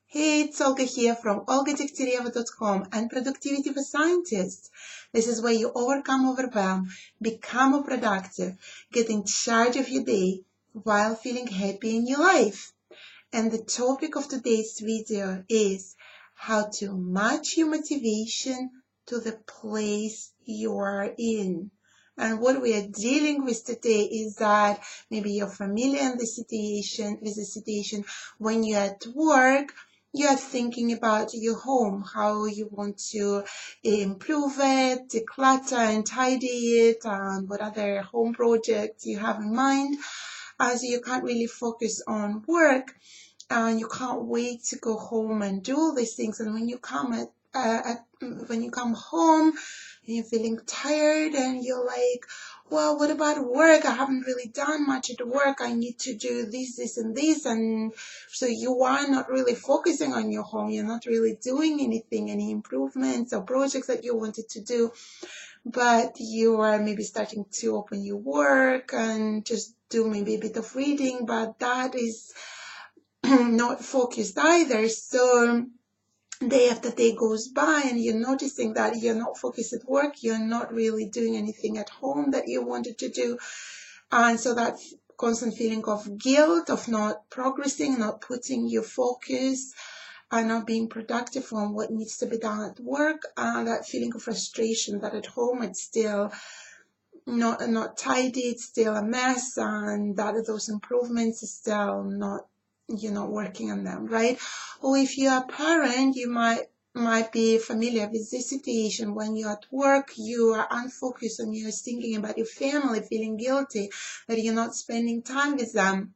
Hey, it's Olga here from olgadegtyaryeva.com and Productivity for Scientists. This is where you overcome overwhelm, become more productive, get in charge of your day while feeling happy in your life. And the topic of today's video is how to match your motivation to the place you are in. And what we are dealing with today is that maybe you're familiar with the situation when you're at work, you are thinking about your home, how you want to improve it, declutter and tidy it, and what other home projects you have in mind. As you can't really focus on work, and you can't wait to go home and do all these things. And when you come when you come home, and you're feeling tired, and you're like, well, what about work? I haven't really done much at work. I need to do this, and this. And so you are not really focusing on your home. You're not really doing anything, any improvements or projects that you wanted to do. But you are maybe starting to open your work and just do maybe a bit of reading, but that is not focused either. So day after day goes by and you're noticing that you're not focused at work, you're not really doing anything at home that you wanted to do. And so that constant feeling of guilt, of not progressing, not putting your focus and not being productive on what needs to be done at work, and that feeling of frustration that at home it's still not tidy, it's still a mess, and that those improvements is still not, you're not working on them, right? Or if you're a parent, you might be familiar with this situation. When you're at work, you are unfocused and you're thinking about your family, feeling guilty that you're not spending time with them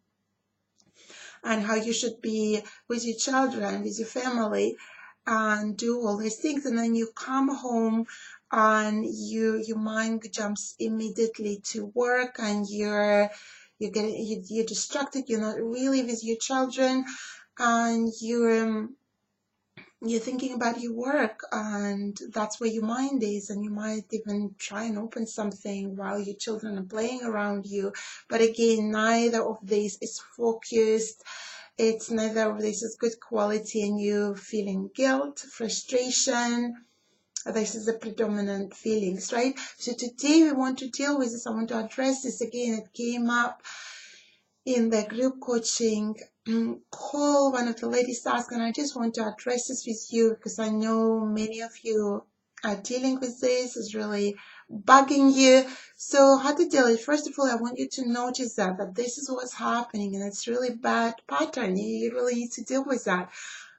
and how you should be with your children, with your family, and do all these things. And then you come home and your mind jumps immediately to work, and you're distracted. You're not really with your children, and you're thinking about your work, and that's where your mind is. And you might even try and open something while your children are playing around you. But again, neither of these is focused. It's neither of this is good quality, and you feeling guilt, frustration. This is the predominant feelings, right? So today we want to deal with this. I want to address this again. It came up in the group coaching call. One of the ladies asked, and I just want to address this with you because I know many of you are dealing with this. It's really bugging you. So how to deal with it? First of all, I want you to notice that this is what's happening, and it's really bad pattern. You really need to deal with that.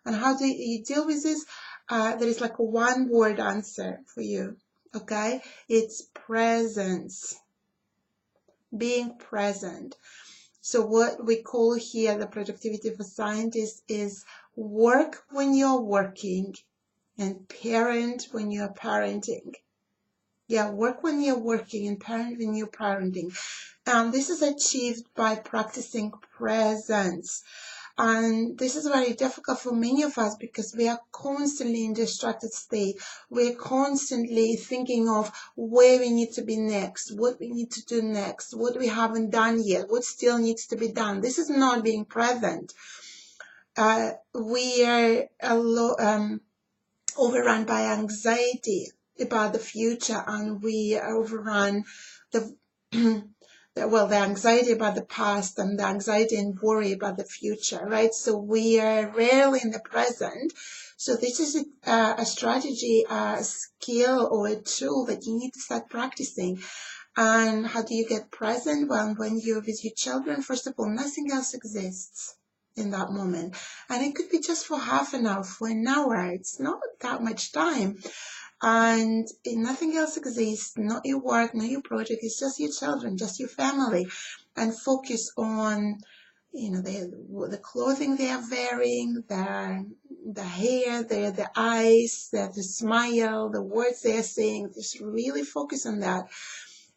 And how do you deal with this? There is like a one-word answer for you, okay? It's presence, being present. So what we call here the productivity for scientists is work when you're working and parent when you're parenting. Yeah, work when you're working and parent when you're parenting. This is achieved by practicing presence. And this is very difficult for many of us because we are constantly in distracted state. We're constantly thinking of where we need to be next, what we need to do next, what we haven't done yet, what still needs to be done. This is not being present. We are overrun by anxiety about the future, and we overrun the the anxiety about the past and the anxiety and worry about the future, right? So we are rarely in the present. So this is a strategy, a skill, or a tool that you need to start practicing. And how do you get present? Well, when you're with your children, first of all, nothing else exists in that moment. And it could be just for half an hour, for an hour. It's not that much time. And nothing else exists, not your work, not your project. It's just your children, just your family, and focus on, the clothing they are wearing, the hair, the eyes, the smile, the words they are saying. Just really focus on that,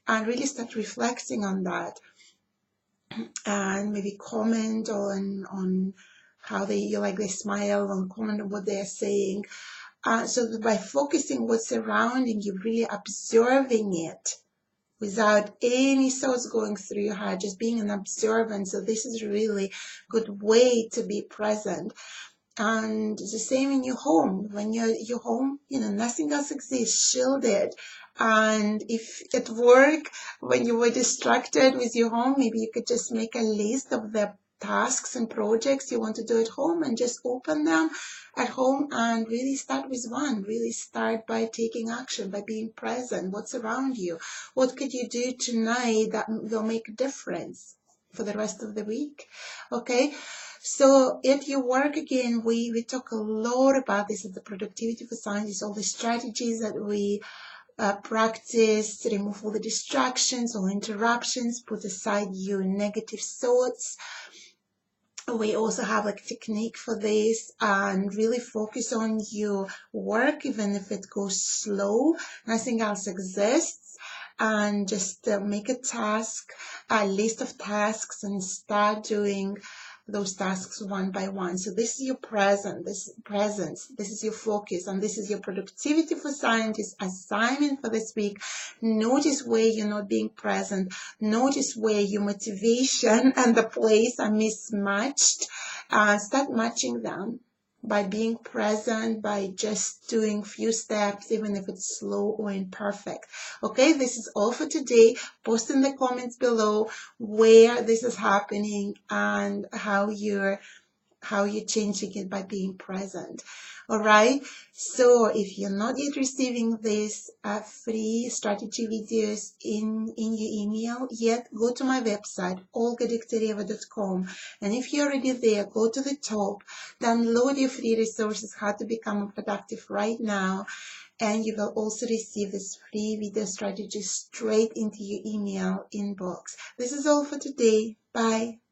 and really start reflecting on that, and maybe comment on how they smile, and comment on what they are saying. So by focusing what's surrounding you, really observing it without any thoughts going through your head, just being an observant. So this is really a good way to be present. And the same in your home. When your home, nothing else exists, shielded. And if at work, when you were distracted with your home, maybe you could just make a list of the tasks and projects you want to do at home and just open them at home and really start with one. Really start by taking action, by being present. What's around you? What could you do tonight that will make a difference for the rest of the week? Okay. So at your work, again, we talk a lot about this at the Productivity for Scientists, all the strategies that we practice to remove all the distractions or interruptions, put aside your negative thoughts. We also have like a technique for this and really focus on your work, even if it goes slow, nothing else exists. And just make a list of tasks, and start doing those tasks one by one. So this is your presence, this is your focus, and this is your Productivity for Scientists assignment for this week. Notice where you're not being present. Notice where your motivation and the place are mismatched. Start matching them by being present, by just doing few steps, even if it's slow or imperfect. Okay, this is all for today. Post in the comments below where this is happening and how you're changing it by being present. All right. So if you're not yet receiving these free strategy videos in your email yet, go to my website, olgadegtyaryeva.com. And if you're already there, go to the top, download your free resources, How to Become Productive right now. And you will also receive this free video strategy straight into your email inbox. This is all for today. Bye.